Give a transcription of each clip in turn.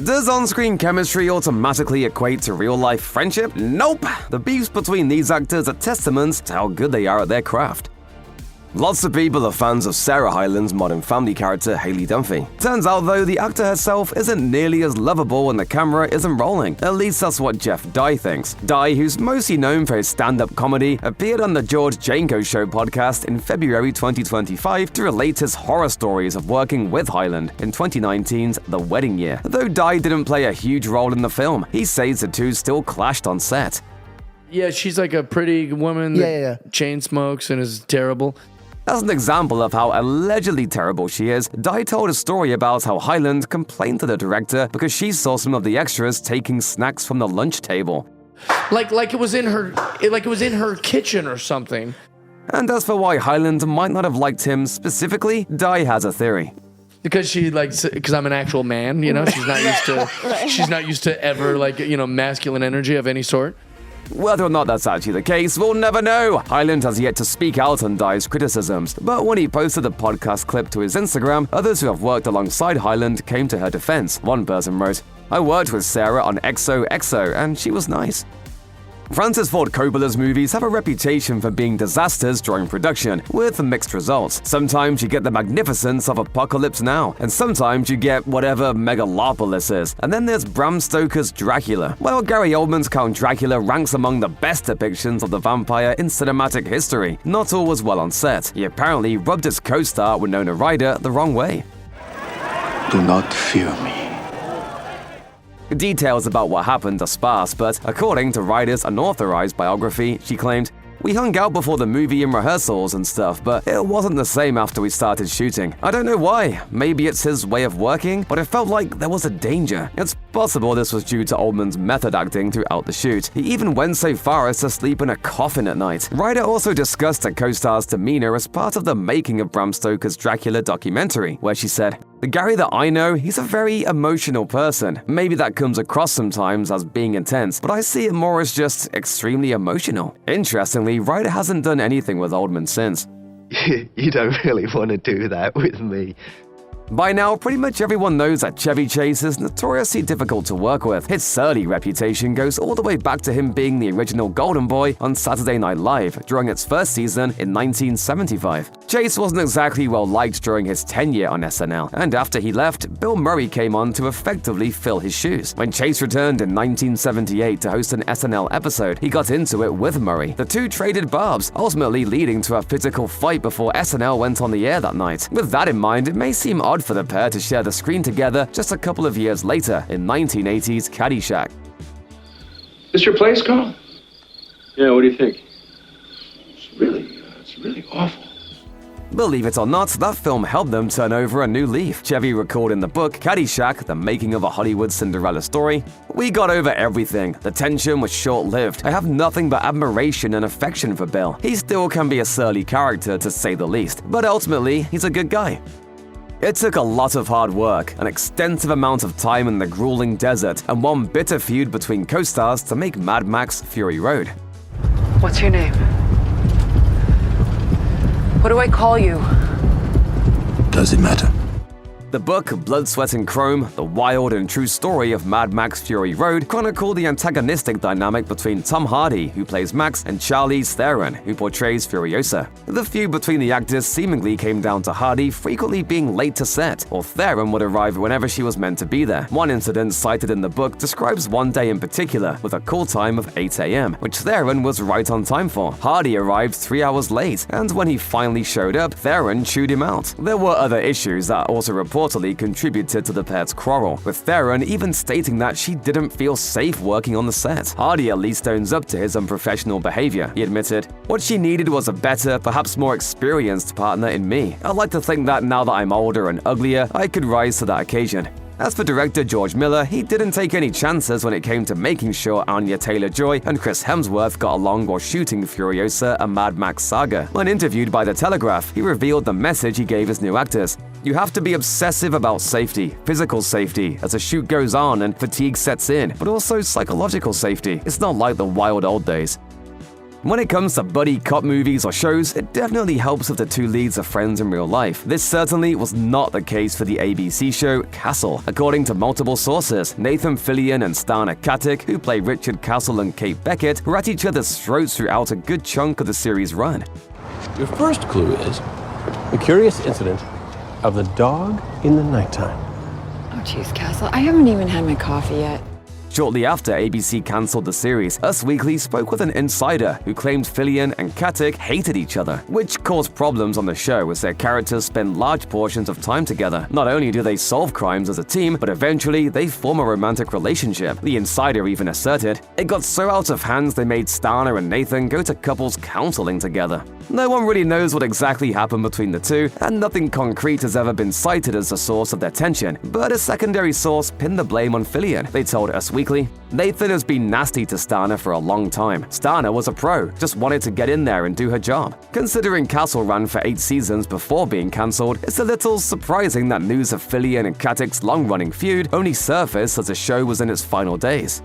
Does on-screen chemistry automatically equate to real-life friendship? Nope! The beefs between these actors are testaments to how good they are at their craft. Lots of people are fans of Sarah Hyland's Modern Family character Haley Dunphy. Turns out though, the actor herself isn't nearly as lovable when the camera isn't rolling. At least that's what Jeff Dye thinks. Dye, who's mostly known for his stand-up comedy, appeared on the George Janko Show podcast in February 2025 to relate his horror stories of working with Hyland in 2019's The Wedding Year. Though Dye didn't play a huge role in the film, he says the two still clashed on set. Yeah, she's like a pretty woman that chain smokes and is terrible. As an example of how allegedly terrible she is, Dye told a story about how Hyland complained to the director because she saw some of the extras taking snacks from the lunch table. Like it was in her kitchen or something. And as for why Hyland might not have liked him specifically, Dye has a theory. Because I'm an actual man, you know, she's not used to she's not used to ever masculine energy of any sort. Whether or not that's actually the case, we'll never know. Hyland has yet to speak out on Dye's criticisms, but when he posted the podcast clip to his Instagram, others who have worked alongside Hyland came to her defense. One person wrote, "I worked with Sarah on XOXO and she was nice." Francis Ford Coppola's movies have a reputation for being disasters during production, with mixed results. Sometimes you get the magnificence of Apocalypse Now, and sometimes you get whatever Megalopolis is. And then there's Bram Stoker's Dracula. Well, Gary Oldman's Count Dracula ranks among the best depictions of the vampire in cinematic history. Not all was well on set. He apparently rubbed his co-star Winona Ryder the wrong way. Do not fear me. Details about what happened are sparse, but according to Ryder's unauthorized biography, she claimed, "We hung out before the movie in rehearsals and stuff, but it wasn't the same after we started shooting. I don't know why. Maybe it's his way of working, but it felt like there was a danger." It's possible this was due to Oldman's method acting throughout the shoot. He even went so far as to sleep in a coffin at night. Ryder also discussed her co-star's demeanor as part of the making of Bram Stoker's Dracula documentary, where she said, "The Gary that I know, he's a very emotional person. Maybe that comes across sometimes as being intense, but I see it more as just extremely emotional." Interestingly, Ryder hasn't done anything with Oldman since. You don't really want to do that with me. By now, pretty much everyone knows that Chevy Chase is notoriously difficult to work with. His surly reputation goes all the way back to him being the original Golden Boy on Saturday Night Live during its first season in 1975. Chase wasn't exactly well liked during his tenure on SNL, and after he left, Bill Murray came on to effectively fill his shoes. When Chase returned in 1978 to host an SNL episode, he got into it with Murray. The two traded barbs, ultimately leading to a physical fight before SNL went on the air that night. With that in mind, it may seem odd for the pair to share the screen together just a couple of years later in 1980's Caddyshack. This your place, Carl? Yeah, what do you think? It's really awful. Believe it or not, that film helped them turn over a new leaf. Chevy recalled in the book Caddyshack, The Making of a Hollywood Cinderella Story, "We got over everything. The tension was short-lived. I have nothing but admiration and affection for Bill. He still can be a surly character, to say the least, but ultimately, he's a good guy." It took a lot of hard work, an extensive amount of time in the grueling desert, and one bitter feud between co-stars to make Mad Max Fury Road. What's your name? What do I call you? Does it matter? The book, Blood, Sweat and Chrome, the wild and true story of Mad Max Fury Road, chronicled the antagonistic dynamic between Tom Hardy, who plays Max, and Charlize Theron, who portrays Furiosa. The feud between the actors seemingly came down to Hardy frequently being late to set, or Theron would arrive whenever she was meant to be there. One incident cited in the book describes one day in particular, with a call time of 8 a.m., which Theron was right on time for. Hardy arrived 3 hours late, and when he finally showed up, Theron chewed him out. There were other issues that also reportedly contributed to the pair's quarrel, with Theron even stating that she didn't feel safe working on the set. Hardy at least owns up to his unprofessional behavior. He admitted, "What she needed was a better, perhaps more experienced partner in me. I'd like to think that now that I'm older and uglier, I could rise to that occasion." As for director George Miller, he didn't take any chances when it came to making sure Anya Taylor-Joy and Chris Hemsworth got along while shooting Furiosa: A Mad Max Saga. When interviewed by The Telegraph, he revealed the message he gave his new actors. "You have to be obsessive about safety, physical safety, as the shoot goes on and fatigue sets in, but also psychological safety. It's not like the wild old days." When it comes to buddy cop movies or shows, it definitely helps if the two leads are friends in real life. This certainly was not the case for the ABC show Castle. According to multiple sources, Nathan Fillion and Stana Katic, who play Richard Castle and Kate Beckett, were at each other's throats throughout a good chunk of the series' run. Your first clue is the curious incident of the dog in the nighttime. Oh, geez, Castle, I haven't even had my coffee yet. Shortly after ABC cancelled the series, Us Weekly spoke with an insider who claimed Fillion and Katic hated each other, which caused problems on the show as their characters spend large portions of time together. Not only do they solve crimes as a team, but eventually they form a romantic relationship. The insider even asserted, it got so out of hand they made Stana and Nathan go to couples counseling together. No one really knows what exactly happened between the two, and nothing concrete has ever been cited as the source of their tension, but a secondary source pinned the blame on Fillion. They told Us Weekly, Nathan has been nasty to Stana for a long time. Stana was a pro, just wanted to get in there and do her job. Considering Castle ran for 8 seasons before being cancelled, it's a little surprising that news of Fillion and Katic's long-running feud only surfaced as the show was in its final days.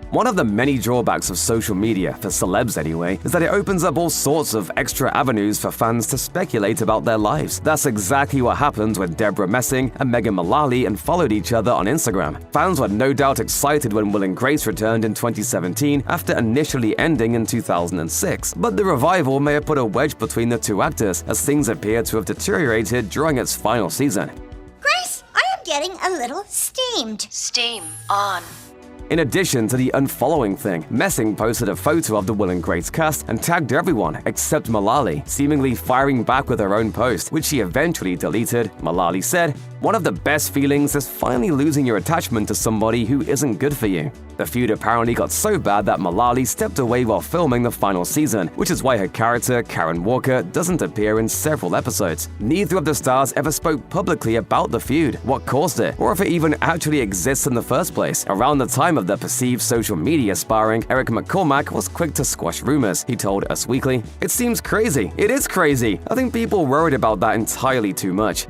One of the many drawbacks of social media, for celebs anyway, is that it opens up all sorts of extra avenues for fans to speculate about their lives. That's exactly what happened when Debra Messing and Mullally unfollowed each other on Instagram. Fans were no doubt excited when Will and Grace returned in 2017 after initially ending in 2006, but the revival may have put a wedge between the two actors as things appear to have deteriorated during its final season. Grace, I am getting a little steamed. Steam on. In addition to the unfollowing thing, Messing posted a photo of the Will and Grace cast and tagged everyone except Mullally, seemingly firing back with her own post, which she eventually deleted. Mullally said, "One of the best feelings is finally losing your attachment to somebody who isn't good for you." The feud apparently got so bad that Mullally stepped away while filming the final season, which is why her character, Karen Walker, doesn't appear in several episodes. Neither of the stars ever spoke publicly about the feud, what caused it, or if it even actually exists in the first place. Around the time of the perceived social media sparring, Eric McCormack was quick to squash rumors. He told Us Weekly, "It seems crazy. It is crazy. I think people worried about that entirely too much."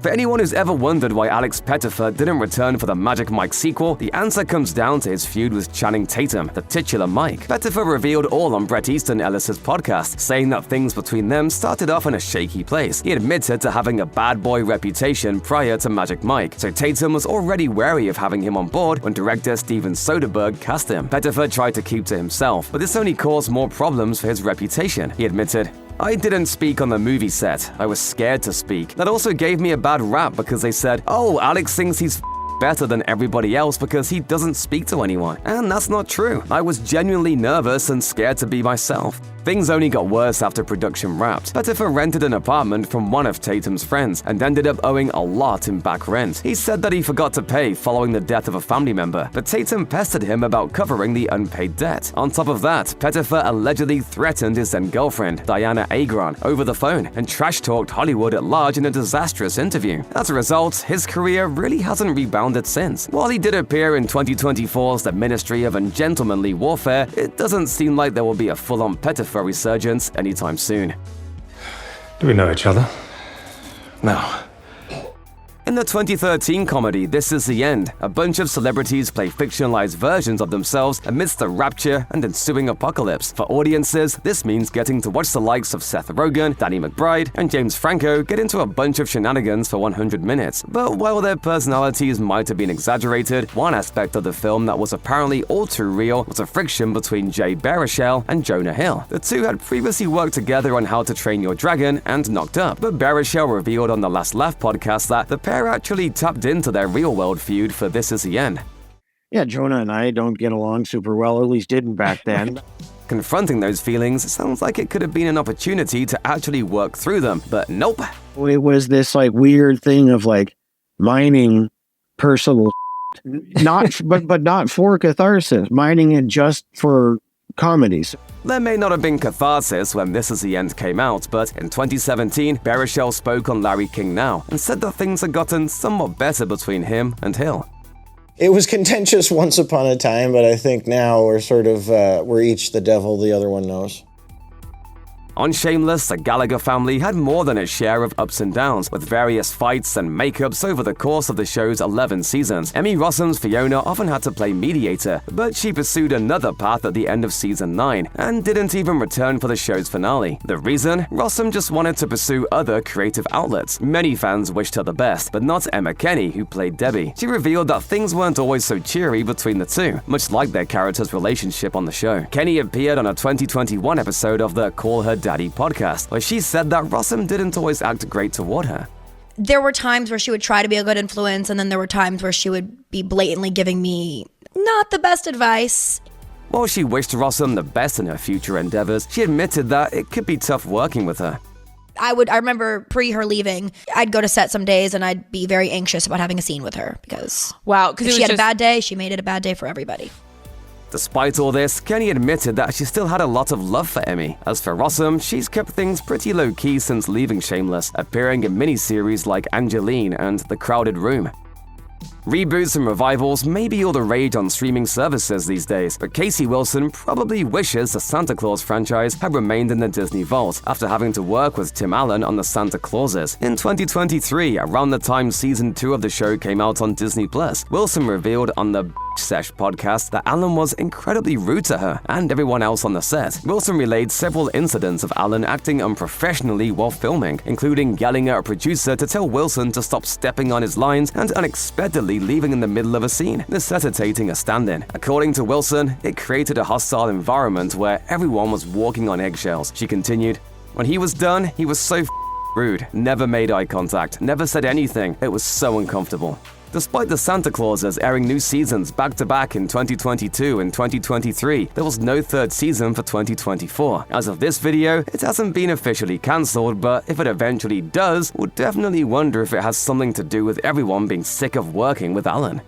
For anyone who's ever wondered why Alex Pettyfer didn't return for the Magic Mike sequel, the answer comes down to his feud with Channing Tatum, the titular Mike. Pettyfer revealed all on Bret Easton Ellis's podcast, saying that things between them started off in a shaky place. He admitted to having a bad boy reputation prior to Magic Mike, so Tatum was already wary of having him on board when director Steven Soderbergh cast him. Pettyfer tried to keep to himself, but this only caused more problems for his reputation. He admitted, "I didn't speak on the movie set. I was scared to speak. That also gave me a bad rap because they said, oh, Alex thinks he's better than everybody else because he doesn't speak to anyone. And that's not true. I was genuinely nervous and scared to be myself." Things only got worse after production wrapped. Pettyfer rented an apartment from one of Tatum's friends and ended up owing a lot in back rent. He said that he forgot to pay following the death of a family member, but Tatum pestered him about covering the unpaid debt. On top of that, Pettyfer allegedly threatened his then-girlfriend, Diana Agron, over the phone and trash-talked Hollywood at large in a disastrous interview. As a result, his career really hasn't rebounded since. While he did appear in 2024's The Ministry of Ungentlemanly Warfare, it doesn't seem like there will be a full-on Pettyfer resurgence anytime soon. Do we know each other? No. In the 2013 comedy This Is the End, a bunch of celebrities play fictionalized versions of themselves amidst the rapture and ensuing apocalypse. For audiences, this means getting to watch the likes of Seth Rogen, Danny McBride, and James Franco get into a bunch of shenanigans for 100 minutes. But while their personalities might have been exaggerated, one aspect of the film that was apparently all too real was a friction between Jay Baruchel and Jonah Hill. The two had previously worked together on How to Train Your Dragon and Knocked Up, but Baruchel revealed on the Last Laugh podcast that the pair actually tapped into their real-world feud for This Is the End. Yeah, Jonah and I don't get along super well, at least didn't back then. Confronting those feelings sounds like it could have been an opportunity to actually work through them, but nope. It was this weird thing of mining personal not but not for catharsis, mining it just for comedies. There may not have been catharsis when This Is the End came out, but in 2017, Baruchel spoke on Larry King Now and said that things had gotten somewhat better between him and Hill. It was contentious once upon a time, but I think now we're we're each the devil the other one knows. On Shameless, the Gallagher family had more than its share of ups and downs, with various fights and makeups over the course of the show's 11 seasons. Emmy Rossum's Fiona often had to play mediator, but she pursued another path at the end of season 9 and didn't even return for the show's finale. The reason? Rossum just wanted to pursue other creative outlets. Many fans wished her the best, but not Emma Kenney, who played Debbie. She revealed that things weren't always so cheery between the two, much like their characters' relationship on the show. Kenney appeared on a 2021 episode of the Call Her Daddy podcast, where she said that Rossum didn't always act great toward her. There were times where she would try to be a good influence, and then there were times where she would be blatantly giving me not the best advice. While she wished Rossum the best in her future endeavors, she admitted that it could be tough working with her. I remember pre her leaving, I'd go to set some days and I'd be very anxious about having a scene with her because if she had a bad day, she made it a bad day for everybody. Despite all this, Kenney admitted that she still had a lot of love for Emmy. As for Rossum, she's kept things pretty low-key since leaving Shameless, appearing in miniseries like Angeline and The Crowded Room. Reboots and revivals may be all the rage on streaming services these days, but Casey Wilson probably wishes the Santa Claus franchise had remained in the Disney vault after having to work with Tim Allen on the Santa Clauses. In 2023, around the time season 2 of the show came out on Disney+, Wilson revealed on the Sesh podcast that Allen was incredibly rude to her and everyone else on the set. Wilson relayed several incidents of Allen acting unprofessionally while filming, including yelling at a producer to tell Wilson to stop stepping on his lines and unexpectedly leaving in the middle of a scene, necessitating a stand-in. According to Wilson, it created a hostile environment where everyone was walking on eggshells. She continued, "When he was done, he was so rude, never made eye contact, never said anything. It was so uncomfortable." Despite the Santa Clauses airing new seasons back-to-back in 2022 and 2023, there was no third season for 2024. As of this video, it hasn't been officially cancelled, but if it eventually does, we'll definitely wonder if it has something to do with everyone being sick of working with Allen.